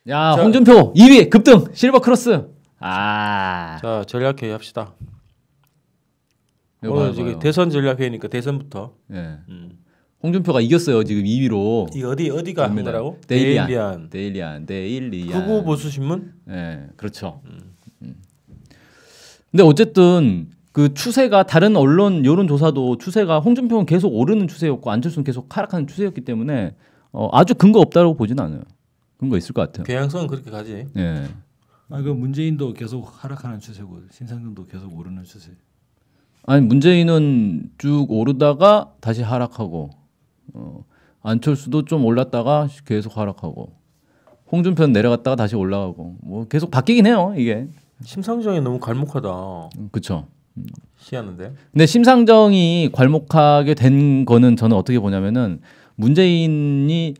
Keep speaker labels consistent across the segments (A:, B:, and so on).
A: 야, 홍준표 2위 급등 실버 크로스.
B: 자, 전략회의 합시다.
A: 오늘
B: 지금 대선 전략회의니까 대선부터.
A: 예. 홍준표가 이겼어요. 지금 2위로.
B: 이 어디가 한 거라고?
A: 데일리안.
B: 극우 보수 신문?
A: 예, 그렇죠. 근데 어쨌든 그 추세가 다른 언론 여론조사도 추세가 홍준표는 계속 오르는 추세였고 안철수는 계속 하락하는 추세였기 때문에 아주 근거 없다고 보지는 않아요. 근거 있을 것 같아요.
B: 경향성은 그렇게 가지.
A: 예.
C: 그 문재인도 계속 하락하는 추세고 신상정도 계속 오르는 추세.
A: 아니 문재인은 쭉 오르다가 다시 하락하고 안철수도 좀 올랐다가 계속 하락하고 홍준표는 내려갔다가 다시 올라가고 뭐 계속 바뀌긴 해요 이게.
B: 심상정이 너무 괄목하다.
A: 그렇죠.
B: 희한한데.
A: 근데 심상정이 괄목하게 된 거는 저는 어떻게 보냐면은 문재인이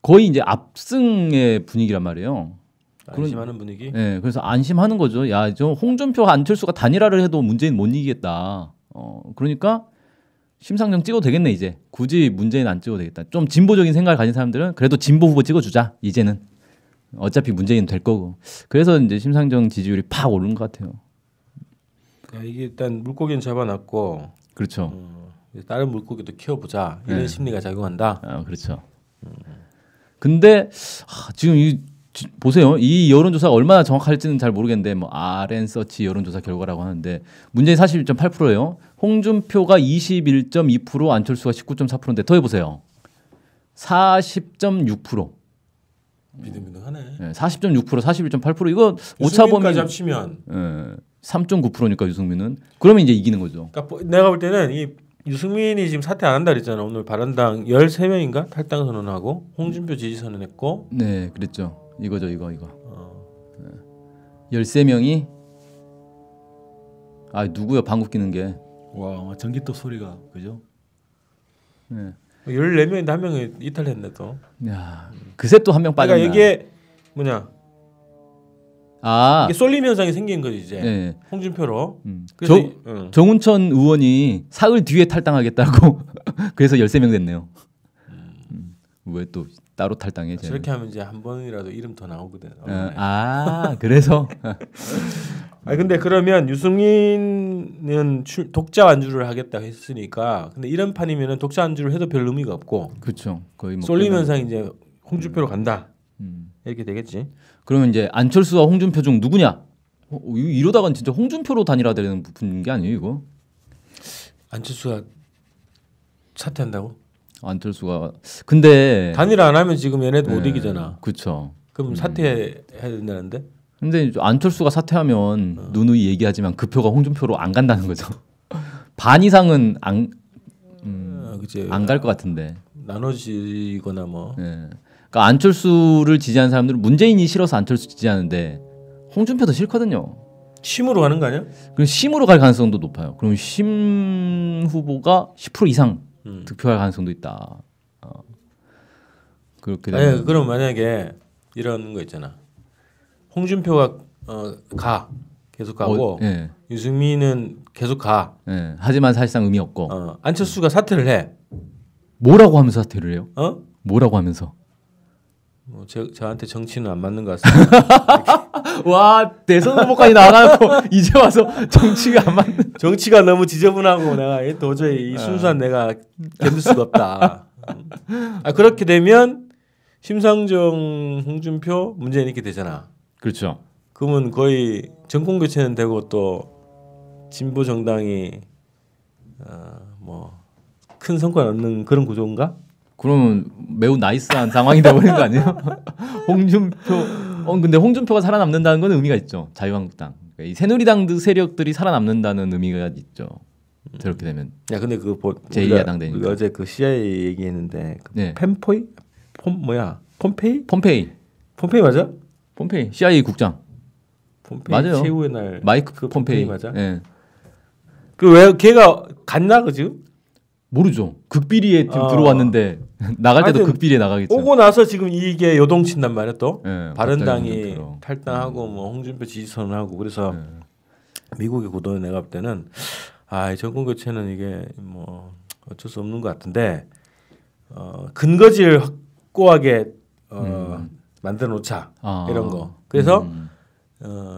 A: 거의 이제 압승의 분위기란 말이에요.
B: 안심하는 분위기.
A: 네, 그래서 안심하는 거죠. 야, 저 홍준표, 안철수가 단일화를 해도 문재인 못 이기겠다. 그러니까 심상정 찍어도 되겠네 이제. 굳이 문재인 안 찍어도 되겠다. 좀 진보적인 생각을 가진 사람들은 그래도 진보 후보 찍어주자 이제는. 어차피 문재인 될 거고. 그래서 이제 심상정 지지율이 팍 오른 것 같아요.
B: 이게 일단 물고기는 잡아놨고.
A: 그렇죠.
B: 다른 물고기도 키워보자 이런 심리가 작용한다.
A: 그렇죠. 근데 지금 보세요. 이 여론조사가 얼마나 정확할지는 잘 모르겠는데 뭐 RN서치 여론조사 결과라고 하는데 문재인 41.8%예요. 홍준표가 21.2%, 안철수가 19.4%인데 더해보세요. 40.6%.
B: 비등비등하네.
A: 네, 40.6%, 41.8% 이거 오차 범위
B: 합치면
A: 3.9%니까 유승민은 그러면 이제 이기는 거죠.
B: 그러니까 내가 볼 때는 이 유승민이 지금 사퇴 안 한다 그랬잖아. 오늘 바른당 13명인가 탈당 선언하고 홍준표 지지 선언했고.
A: 네, 그랬죠. 이거죠, 이거. 13명이 누구야 방귀 끼는 게.
C: 와, 전기톱 소리가 그죠?
A: 네.
B: 14명인데 한 명이 이탈했네 또.
A: 야, 그새 또 한 명 빠졌나.
B: 그러니까 이게 뭐냐? 이게 쏠림 현상이 생긴 거지 이제.
A: 네.
B: 홍준표로.
A: 정운천 의원이 사흘 뒤에 탈당하겠다고 그래서 13명 됐네요. 왜 또 따로 탈당해?
B: 저렇게 하면 이제 한 번이라도 이름 더 나오거든.
A: 그래서.
B: 근데 그러면 유승민은 독자 완주를 하겠다 했으니까 근데 이런 판이면은 독자 완주를 해도 별 의미가 없고.
A: 그렇죠. 거의 뭐
B: 쏠림 현상이 이제 홍준표로 간다. 이렇게 되겠지.
A: 그러면 이제 안철수와 홍준표 중 누구냐? 이러다간 진짜 홍준표로 단일화되는 부분인 게 아니에요, 이거?
B: 안철수가 사퇴한다고?
A: 안철수가 근데
B: 단일화 안 하면 지금 얘네도 못 이기잖아.
A: 그렇죠.
B: 그럼 사퇴해야 된다는데?
A: 근데 안철수가 사퇴하면 누누이 얘기하지만 그 표가 홍준표로 안 간다는 거죠. 반 이상은 안 갈 것 같은데.
B: 나눠지거나 뭐.
A: 그러니까 안철수를 지지하는 사람들은 문재인이 싫어서 안철수 지지하는데 홍준표도 싫거든요.
B: 심으로 가는 거 아니야?
A: 그럼 심으로 갈 가능성도 높아요. 그럼 심 후보가 10% 이상 득표할 가능성도 있다. 그렇게 되면
B: 그럼 만약에 이런 거 있잖아. 홍준표가 계속 가고 유승민은 계속 가.
A: 하지만 사실상 의미 없고.
B: 안철수가 사퇴를 해.
A: 뭐라고 하면서 사퇴를 해요? 뭐라고 하면서?
B: 뭐 저한테 정치는 안 맞는 것 같습니다.
A: 와, 대선 후보까지 나가고 이제 와서 정치가 안 맞는.
B: 정치가 너무 지저분하고 내가 도저히 이 순수한 내가 견딜 수가 없다. 그렇게 되면 심상정, 홍준표, 문재인 이렇게 되잖아.
A: 그렇죠.
B: 그러면 거의 정권 교체는 되고 또 진보 정당이 뭐 큰 성과 얻는 그런 구조인가?
A: 그러면 매우 나이스한 상황이 되어버리는 거 아니에요? 홍준표. 근데 홍준표가 살아남는다는 건 의미가 있죠. 자유한국당. 그러니까 이 새누리당 세력들이 살아남는다는 의미가 있죠. 그렇게 되면.
B: 야, 근데
A: 제2야당 되니까.
B: 어제 그 CIA 얘기했는데 펜포이? 폼페이? 폼페이 맞아?
A: 폼페이. CIA 국장.
B: 폼페이
A: 맞아요.
B: 최후의 날.
A: 마이크 폼페이
B: 맞아?
A: 네.
B: 왜 걔가 갔나 그지?
A: 모르죠. 극비리에 지금 들어왔는데 나갈 때도 극비리에 나가겠죠.
B: 오고 나서 지금 이게 요동친단 말이야 또.
A: 네,
B: 바른당이 탈당하고 뭐 홍준표 지지선언하고 그래서 미국의 구도는 내가 볼 때는 정권 교체는 이게 뭐 어쩔 수 없는 것 같은데 근거지를 확고하게 만들어 놓자
A: 아.
B: 이런 거. 그래서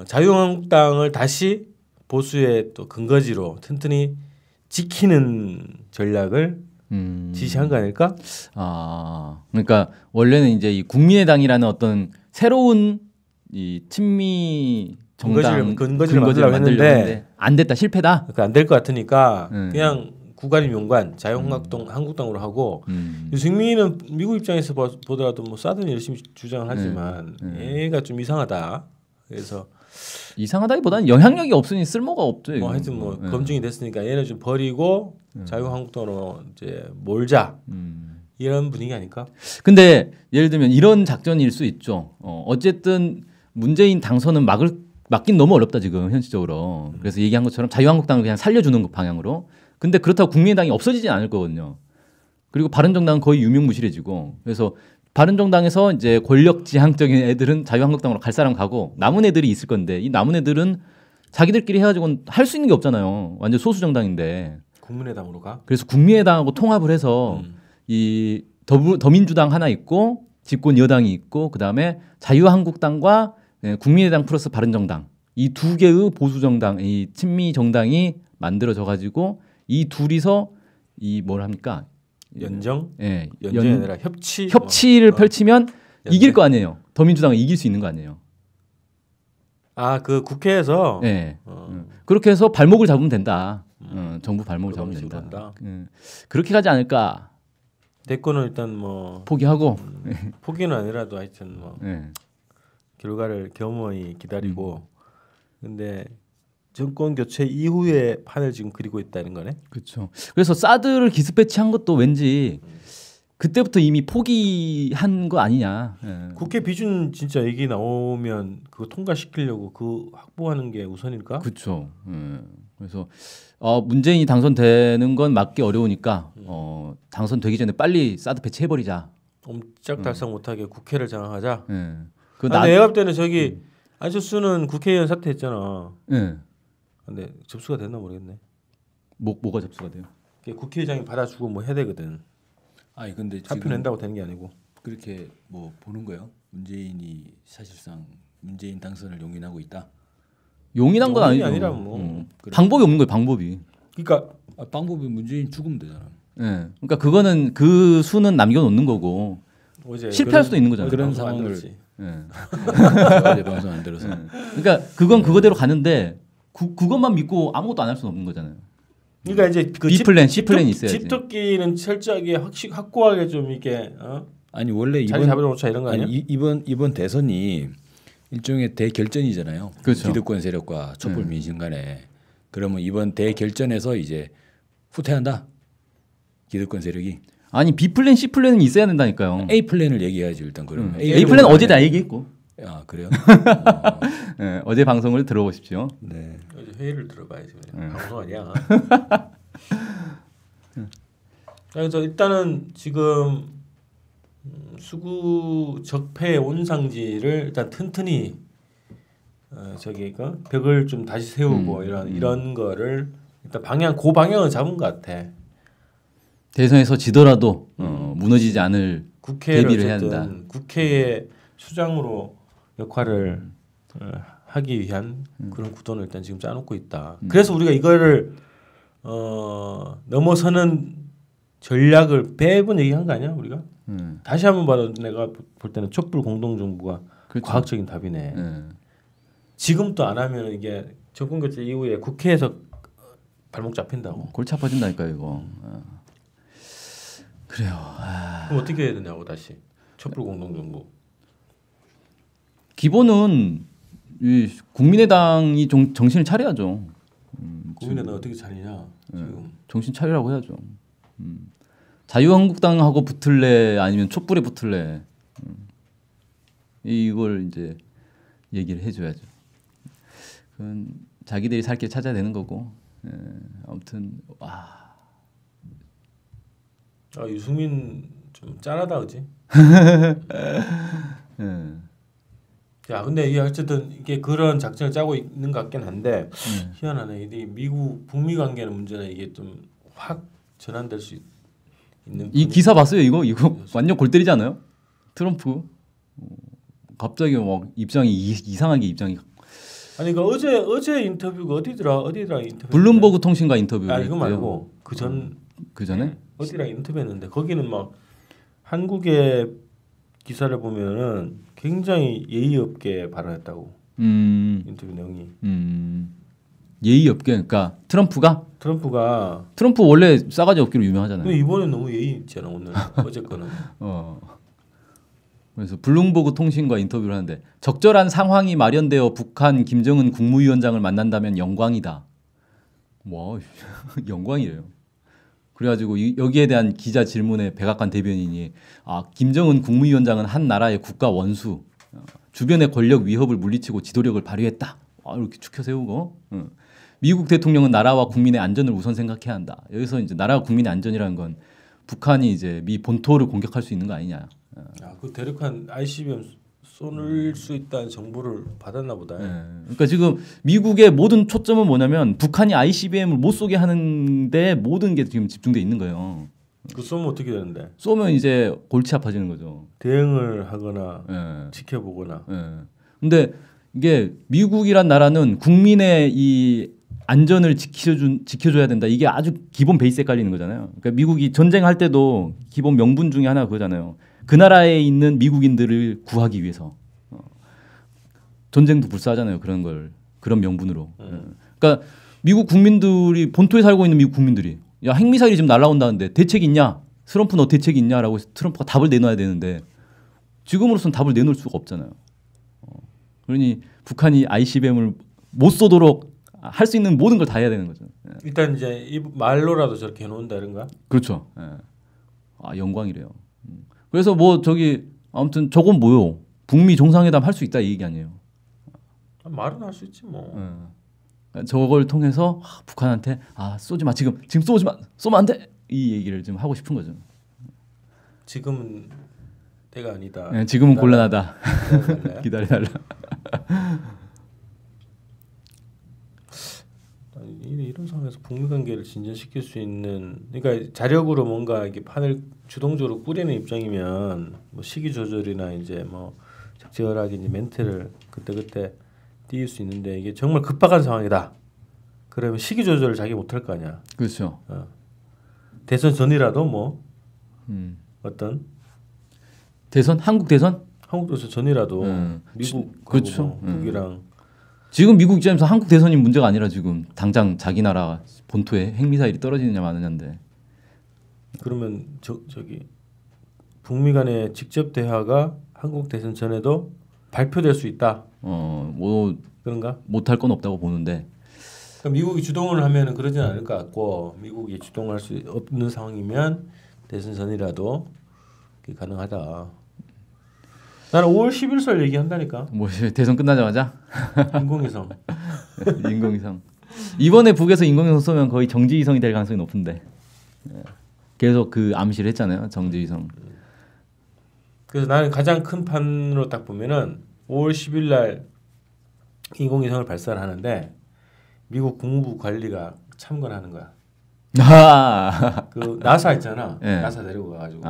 B: 자유한국당을 다시 보수의 또 근거지로 튼튼히 지키는 전략을 지시한 거 아닐까?
A: 아, 그러니까 원래는 이제 이 국민의당이라는 어떤 새로운 이 친미 정당
B: 근거지를 만들려고 했는데
A: 안 됐다, 실패다.
B: 그러니까 안 될 것 같으니까 그냥 구간임 용관 자유한국당으로 하고 유승민은 미국 입장에서 보더라도 뭐 사드는 열심히 주장을 하지만 얘가 좀 이상하다. 그래서
A: 이상하다기보다는 영향력이 없으니 쓸모가 없죠.
B: 뭐
A: 이건.
B: 하여튼 뭐 검증이 됐으니까 얘는 좀 버리고 자유한국당으로 이제 몰자 이런 분위기 아닐까?
A: 근데 예를 들면 이런 작전일 수 있죠. 어쨌든 문재인 당선은 막긴 너무 어렵다 지금 현실적으로. 그래서 얘기한 것처럼 자유한국당을 그냥 살려주는 방향으로. 근데 그렇다고 국민의당이 없어지진 않을 거거든요. 그리고 바른정당은 거의 유명무실해지고. 그래서 바른정당에서 이제 권력지향적인 애들은 자유한국당으로 갈 사람 가고 남은 애들이 있을 건데 이 남은 애들은 자기들끼리 해가지고는 할 수 있는 게 없잖아요. 완전 소수 정당인데.
B: 국민의당으로 가?
A: 그래서 국민의당하고 통합을 해서 이 더민주당 하나 있고 집권 여당이 있고 그다음에 자유한국당과 국민의당 플러스 바른정당 이 두 개의 보수 정당, 이 친미 정당이 만들어져 가지고 이 둘이서 이 뭘 합니까?
B: 연정이
A: 연
B: 아니라 협치를
A: 펼치면 이길 거 아니에요. 더민주당은 이길 수 있는 거 아니에요.
B: 아, 그 국회에서
A: 네. 그렇게 해서 발목을 잡으면 된다. 정부 발목을 잡으면 된다. 그렇게 가지 않을까?
B: 대권은 일단 뭐
A: 포기하고
B: 포기는 아니라도 하여튼 뭐
A: 네.
B: 결과를 겸허히 기다리고 근데 정권 교체 이후에 판을 지금 그리고 있다는 거네.
A: 그렇죠. 그래서 사드를 기습 배치한 것도 왠지 그때부터 이미 포기한 거 아니냐. 예.
B: 국회 비준 진짜 얘기 나오면 그거 통과시키려고 그 확보하는 게 우선일까?
A: 그렇죠. 그래서 문재인이 당선되는 건 막기 어려우니까 당선되기 전에 빨리 사드 배치해버리자.
B: 옴짝달싹 못하게 국회를 장악하자.
A: 예.
B: 내가 볼 때는 저기 안철수는 국회의원 사퇴했잖아.
A: 예.
B: 근데 접수가 됐나 모르겠네.
A: 뭐가 접수가 돼요?
B: 국회의장이 받아주고 뭐 해야 되거든.
C: 아니 근데
B: 사표 낸다고 되는 게 아니고
C: 그렇게 뭐 보는 거요? 문재인이 사실상 문재인 당선을 용인하고 있다.
A: 용인한 건 아니죠.
B: 아니라 뭐
A: 방법이 없는 거예요. 방법이.
B: 그러니까
C: 방법이 문재인 죽으면 되잖아.
A: 예. 그러니까 그거는 그 수는 남겨놓는 거고 실패할 수도 있는 거잖아요.
C: 그런 상황을
A: 예.
C: 어제 방송 안 들어서.
A: 그러니까 그건 그거대로 가는데 그것만 믿고 아무것도 안 할 수는 없는 거잖아요.
B: 그러니까 이제 그
A: B 플랜, C 플랜이 있어야지.
B: 집토끼는 철저하게 확고하게 좀 이게
C: 아니 원래
B: 자리 잡아놓자 이런 거 아니야?
C: 이번 대선이 일종의 대결전이잖아요.
A: 그렇죠.
C: 기득권 세력과 촛불 민심 간에. 그러면 이번 대결전에서 이제 후퇴한다. 기득권 세력이.
A: 아니 B 플랜, C 플랜은 있어야 된다니까요.
C: A 플랜을 얘기해야지 일단 그러면.
A: A 플랜 어제 다 얘기했고.
C: 아 그래요?
A: 네, 어제 방송을 들어보십시오.
C: 네.
B: 어제 회의를 들어봐야지. 방송 아니야. 그래서 일단은 지금 수구 적폐 온상지를 일단 튼튼히 벽을 좀 다시 세우고 이런 거를 일단 그 방향을 잡은 것 같아.
A: 대선에서 지더라도 무너지지 않을
B: 국회를
A: 대비를 해야 된다.
B: 국회의 수장으로 역할을 하기 위한 그런 구도는 일단 지금 짜놓고 있다. 그래서 우리가 이거를 넘어서는 전략을 매번 얘기한 거 아니야 우리가? 다시 한번 봐도 내가 볼 때는 촛불 공동정부가
A: 그렇죠.
B: 과학적인 답이네. 지금 또 안 하면 이게 정권교체 이후에 국회에서 발목 잡힌다고.
A: 골치 아파진다니까 이거. 그래요.
B: 그럼 어떻게 해야 되냐고 다시 촛불 공동정부.
A: 기본은 이 국민의당이 정신을 차려야죠.
B: 국민의당 어떻게 차리냐 지금.
A: 정신 차리라고 해야죠. 자유한국당하고 붙을래 아니면 촛불에 붙을래. 이걸 이제 얘기를 해줘야죠. 그건 자기들이 살 길 찾아야 되는 거고. 아무튼
B: 유승민 좀 짠하다 그지? 야 근데 이게 어쨌든 이게 그런 작전을 짜고 있는 것 같긴 한데 희한하네. 이 미국 북미 관계는 문제는 이게 좀 확 전환될 수 있는.
A: 이 기사 봤어요 이거 완전 골 때리지 않아요? 트럼프 갑자기 막 입장이 이상하게 입장이.
B: 아니 그 어제 인터뷰가 어디더라 인터뷰.
A: 블룸버그 통신과 인터뷰를
B: 이거 말고 그
A: 전에
B: 어디랑 인터뷰했는데 거기는 막 한국의 기사를 보면은 굉장히 예의 없게 발언했다고. 인터뷰 내용이.
A: 예의 없게 그러니까 트럼프가 트럼프 원래 싸가지 없기로 유명하잖아요.
B: 근데 이번에 너무 예의 있잖아 오늘 어제 거는.
A: 그래서 블룸버그 통신과 인터뷰를 하는데 적절한 상황이 마련되어 북한 김정은 국무위원장을 만난다면 영광이다. 와 영광이래요. 그래가지고 여기에 대한 기자 질문에 백악관 대변인이 김정은 국무위원장은 한 나라의 국가 원수, 주변의 권력 위협을 물리치고 지도력을 발휘했다. 이렇게 축혀 세우고 미국 대통령은 나라와 국민의 안전을 우선 생각해야 한다. 여기서 이제 나라와 국민의 안전이라는 건 북한이 이제 미 본토를 공격할 수 있는 거 아니냐.
B: 그 대륙간 ICBM 쏠 수 있다는 정보를 받았나 보다.
A: 그러니까 지금 미국의 모든 초점은 뭐냐면 북한이 ICBM을 못 쏘게 하는데 모든 게 지금 집중돼 있는 거예요.
B: 그 쏘면 어떻게 되는데?
A: 쏘면 이제 골치 아파지는 거죠.
B: 대응을 하거나 지켜보거나.
A: 근데 이게 미국이란 나라는 국민의 이 안전을 지켜줘야 된다. 이게 아주 기본 베이스에 깔리는 거잖아요. 그러니까 미국이 전쟁할 때도 기본 명분 중에 하나가 그거잖아요. 그 나라에 있는 미국인들을 구하기 위해서 전쟁도 불사하잖아요. 그런 명분으로. 그러니까 미국 국민들이 본토에 살고 있는 미국 국민들이 야 핵미사일이 지금 날아온다는데 대책이 있냐? 트럼프 너 대책이 있냐라고 해서 트럼프가 답을 내놔야 되는데 지금으로서는 답을 내놓을 수가 없잖아요. 그러니 북한이 ICBM을 못 쏘도록 할 수 있는 모든 걸 다 해야 되는 거죠.
B: 일단 이제 이 말로라도 저렇게 해놓는다 이런가?
A: 그렇죠. 영광이래요. 그래서 아무튼 저건 뭐요? 북미 정상회담 할 수 있다 이 얘기 아니에요.
B: 말은 할 수 있지 뭐.
A: 저걸 통해서 북한한테 쏘지 마 지금 쏘지 마 쏘면 안 돼 이 얘기를 좀 하고 싶은 거죠.
B: 지금은 때가 아니다.
A: 네, 지금은 곤란하다. 기다려달라.
B: 이런 상황에서 북미 관계를 진전시킬 수 있는 그러니까 자력으로 뭔가 이게 판을 주동적으로 꾸리는 입장이면 뭐 시기 조절이나 이제 뭐 적절하게 이제 멘트를 그때 띄울 수 있는데 이게 정말 급박한 상황이다. 그러면 시기 조절을 자기 못할 거 아니야.
A: 그렇죠.
B: 대선 전이라도 뭐 어떤
A: 대선 한국 대선
B: 전이라도 미국
A: 그렇죠.
B: 뭐 북이랑
A: 지금 미국 입장에서 한국 대선이 문제가 아니라 지금 당장 자기 나라 본토에 핵미사일이 떨어지느냐 마느냐인데
B: 그러면 저기 북미 간의 직접 대화가 한국 대선 전에도 발표될 수 있다.
A: 뭐
B: 그런가?
A: 못할 건 없다고 보는데.
B: 그러니까 미국이 주동을 하면은 그러지는 않을 것 같고 미국이 주동할 수 없는 상황이면 대선 전이라도 가능하다. 나는 5월 10일설 얘기한다니까.
A: 뭐 대선 끝나자마자
B: 인공위성.
A: 인공위성. 이번에 북에서 인공위성 쏘면 거의 정지위성이 될 가능성이 높은데. 계속 그 암시를 했잖아요. 정지위성.
B: 그래서 나는 가장 큰 판으로 딱 보면은 5월 10일 날 인공위성을 발사를 하는데 미국 국무부 관리가 참관을 하는 거야. 그 나사 있잖아. 네. 나사 데리고 가가지고.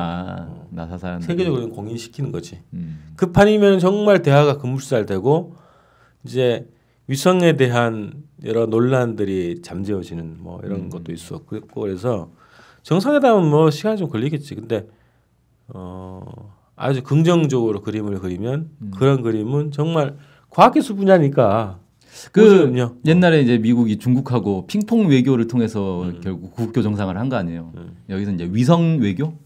A: 나사 사람.
B: 세계적으로 공인시키는 거지. 그 판이면 정말 대화가 급물살되고 이제 위성에 대한 여러 논란들이 잠재워지는 뭐 이런 것도 있었고 그래서 정상회담은 뭐 시간이 좀 걸리겠지. 근데 아주 긍정적으로 그림을 그리면 그런 그림은 정말 과학기술 분야니까.
A: 옛날에 이제 미국이 중국하고 핑퐁 외교를 통해서 결국 국교 정상을 한 거 아니에요. 여기서 이제 위성 외교,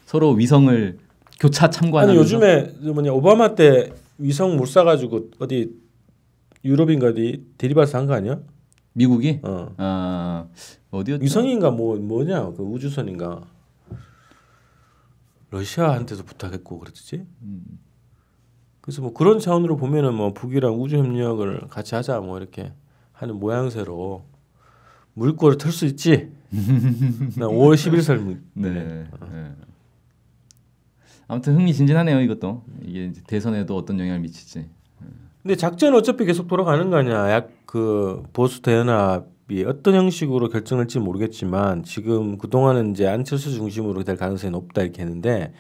A: 서로 위성을 교차 참관하면서.
B: 아니 요즘에 오바마 때 위성 못 쏴가지고 어디 유럽인가 어디 대리발사 한 거 아니야?
A: 미국이? 어디였죠?
B: 위성인가 뭐냐 그 우주선인가 러시아한테도 부탁했고 그랬지. 그래서 뭐 그런 차원으로 보면은 뭐 북이랑 우주 협력을 같이 하자 뭐 이렇게 하는 모양새로 물꼬를 틀 수 있지. 나 5월 10일설.
A: 네. 아무튼 흥미진진하네요 이것도. 이게 이제 대선에도 어떤 영향을 미칠지.
B: 근데 작전은 어차피 계속 돌아가는 거 아니야. 그 보수 대연합이 어떤 형식으로 결정할지 모르겠지만 지금 그 동안은 이제 안철수 중심으로 될 가능성이 높다 이렇게 했는데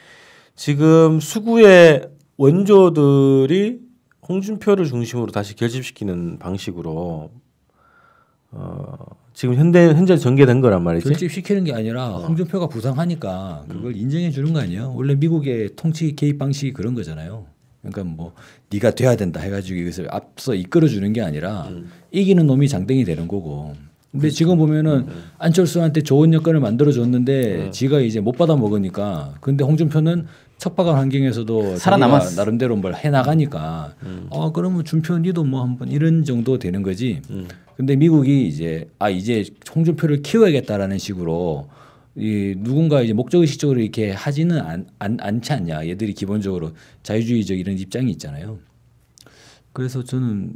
B: 지금 수구에 원조들이 홍준표를 중심으로 다시 결집시키는 방식으로 지금 현재 전개된 거란 말이지.
C: 결집시키는 게 아니라 홍준표가 부상하니까 그걸 인정해 주는 거 아니에요? 원래 미국의 통치 개입 방식이 그런 거잖아요. 그러니까 뭐 네가 돼야 된다 해가지고 이것을 앞서 이끌어 주는 게 아니라 이기는 놈이 장땡이 되는 거고. 근데 지금 보면은 안철수한테 좋은 여건을 만들어 줬는데 지가 이제 못 받아 먹으니까. 근데 홍준표는 척박한 환경에서도
A: 살아남았어.
C: 나름대로 뭘 해 나가니까. 그러면 준표 니도 뭐 한번 이런 정도 되는 거지. 근데 미국이 이제 이제 홍준표를 키워야겠다라는 식으로 이 누군가 이제 목적의식적으로 이렇게 하지는 않지 않냐. 얘들이 기본적으로 자유주의적 이런 입장이 있잖아요. 그래서 저는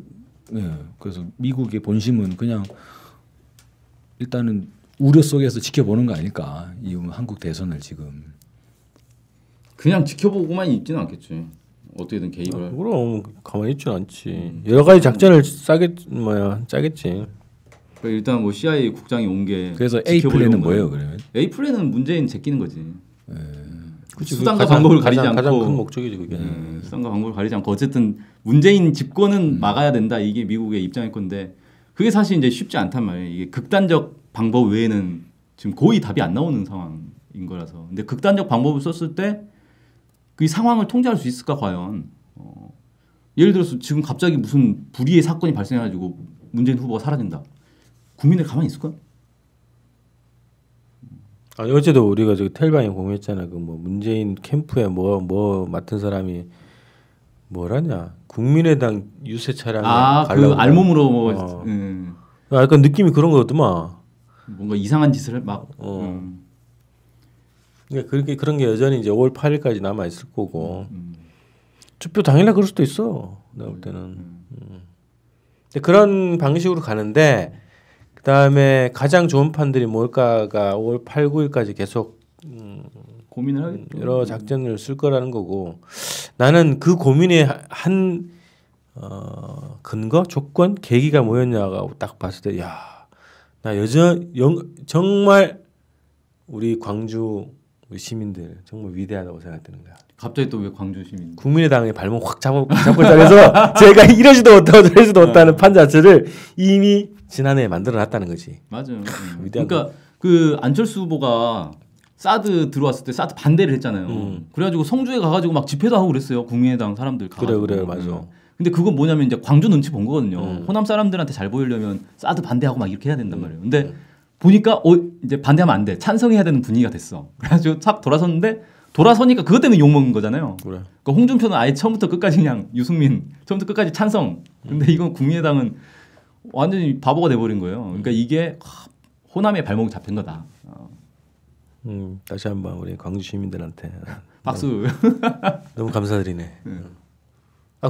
C: 그래서 미국의 본심은 그냥 일단은 우려 속에서 지켜보는 거 아닐까. 이 한국 대선을 지금.
A: 그냥 지켜보고만 있지는 않겠지. 어떻게든 개입을.
B: 그럼 가만히 있지는 않지. 여러 가지 작전을 짜겠지.
A: 그러니까 일단 뭐 CIA 국장이 온 게
C: 그래서 A 플랜은 뭐예요, 그러면?
A: A 플랜은 문재인 제끼는 거지.
B: 그치,
A: 수단과 방법을 가리지 않고
B: 가장 큰 목적이지 그게.
A: 수단과 방법을 가리지 않고 어쨌든 문재인 집권은 막아야 된다. 이게 미국의 입장일 건데 그게 사실 이제 쉽지 않단 말이에요. 이게 극단적 방법 외에는 지금 거의 답이 안 나오는 상황인 거라서. 근데 극단적 방법을 썼을 때 그 상황을 통제할 수 있을까 과연? 예를 들어서 지금 갑자기 무슨 불의의 사건이 발생해가지고 문재인 후보가 사라진다. 국민들 가만히 있을까?
B: 아니 어제도 우리가 저 텔방에 공유했잖아. 그 뭐 문재인 캠프에 뭐 맡은 사람이 뭐라냐? 국민의당 유세 차량에
A: 그 알몸으로 뭐
B: 약간 느낌이 그런 거였더만.
A: 뭔가 이상한 짓을 막.
B: 그러니까 그렇게 그런 게 여전히 이제 5월 8일까지 남아 있을 거고. 투표 당일날 그럴 수도 있어. 내가 볼 때는. 근데 그런 방식으로 가는데 그 다음에 가장 좋은 판들이 뭘까가 5월 8, 9일까지 계속
A: 고민을 하겠죠.
B: 여러 작전을 쓸 거라는 거고 나는 그 고민의 한 근거, 조건, 계기가 뭐였냐가 딱 봤을 때 나 정말 우리 광주 우리 시민들 정말 위대하다고 생각되는 거야.
A: 갑자기 또 왜 광주 시민?
B: 국민의당의 발목 확 잡을 자리에서 제가 이러지도 못하고 저러지도 못하는 판 자체를 이미 지난해에 만들어놨다는 거지.
A: 맞아요. 그러니까 그 안철수 후보가 사드 들어왔을 때 사드 반대를 했잖아요. 그래가지고 성주에 가가지고 막 집회도 하고 그랬어요. 국민의당 사람들 가가지고.
B: 그래 맞아.
A: 근데 그건 뭐냐면 이제 광주 눈치 본 거거든요. 호남 사람들한테 잘 보이려면 사드 반대하고 막 이렇게 해야 된단 말이에요. 근데 보니까 이제 반대하면 안 돼. 찬성해야 되는 분위기가 됐어. 그래가지고 싹 돌아섰는데 돌아서니까 그것 때문에 욕먹은 거잖아요.
B: 그래.
A: 그러니까 홍준표는 아예 처음부터 끝까지 그냥 유승민 처음부터 끝까지 찬성. 근데 이건 국민의당은 완전히 바보가 돼버린 거예요. 그러니까 이게 호남의 발목이 잡힌 거다.
B: 다시 한번 우리 광주 시민들한테
A: 박수.
B: 너무 감사드리네.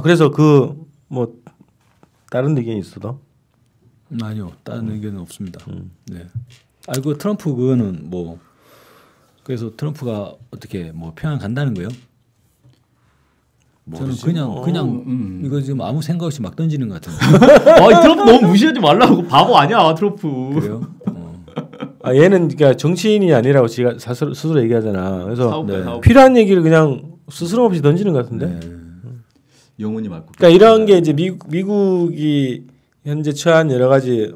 B: 그래서 그 뭐 다른 의견이 있어도?
C: 아니요, 다른 의견은 없습니다. 네. 그 트럼프 그거는 뭐 그래서 트럼프가 어떻게 뭐 평양 간다는 거예요? 저는 그냥 이거 지금 아무 생각 없이 막 던지는 것 같은데.
A: 트럼프 너무 무시하지 말라고. 바보 아니야 트럼프.
C: 그래요?
B: 얘는 그러니까 정치인이 아니라고 지가 스스로 얘기하잖아. 그래서
A: 사업가.
B: 필요한 얘기를 그냥 스스럼 없이 던지는 것 같은데.
A: 영혼이 맑고.
B: 그러니까 이런 게 이제 미국이 현재 처한 여러 가지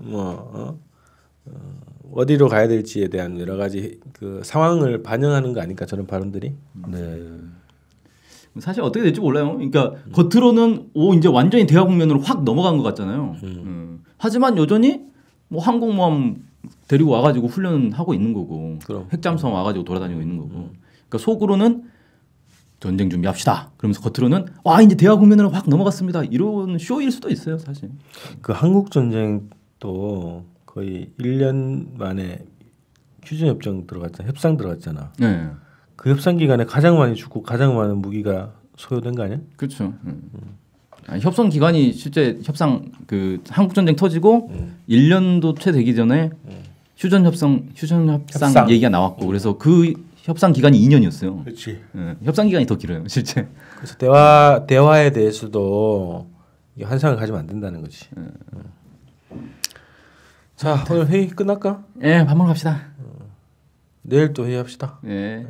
B: 어디로 가야 될지에 대한 여러 가지 그 상황을 반영하는 거 아닐까 저런 발언들이.
C: 네.
A: 사실 어떻게 될지 몰라요. 그러니까 겉으로는 이제 완전히 대화 국면으로 확 넘어간 것 같잖아요. 하지만 여전히 뭐 항공모함 데리고 와가지고 훈련하고 있는 거고,
B: 그럼.
A: 핵잠수함 와가지고 돌아다니고 있는 거고. 그러니까 속으로는 전쟁 준비합시다. 그러면서 겉으로는 이제 대화 국면으로 확 넘어갔습니다. 이런 쇼일 수도 있어요, 사실.
B: 그 한국 전쟁도 거의 1년 만에 휴전 협정 들어갔잖아, 협상 들어갔잖아.
A: 네.
B: 그 협상 기간에 가장 많이 죽고 가장 많은 무기가 소요된 거 아니야?
A: 그렇죠. 협상 기간이 실제 협상 그 한국 전쟁 터지고 1년도 채 되기 전에 휴전 협상 얘기가 나왔고 그래서 그 협상 기간이 2년이었어요.
B: 그렇지.
A: 협상 기간이 더 길어요, 실제.
B: 그래서 대화에 대해서도 환상을 가지면 안 된다는 거지. 자, 오늘 회의 끝날까?
A: 밥 먹으러 갑시다.
B: 내일 또 회의합시다.
A: 네.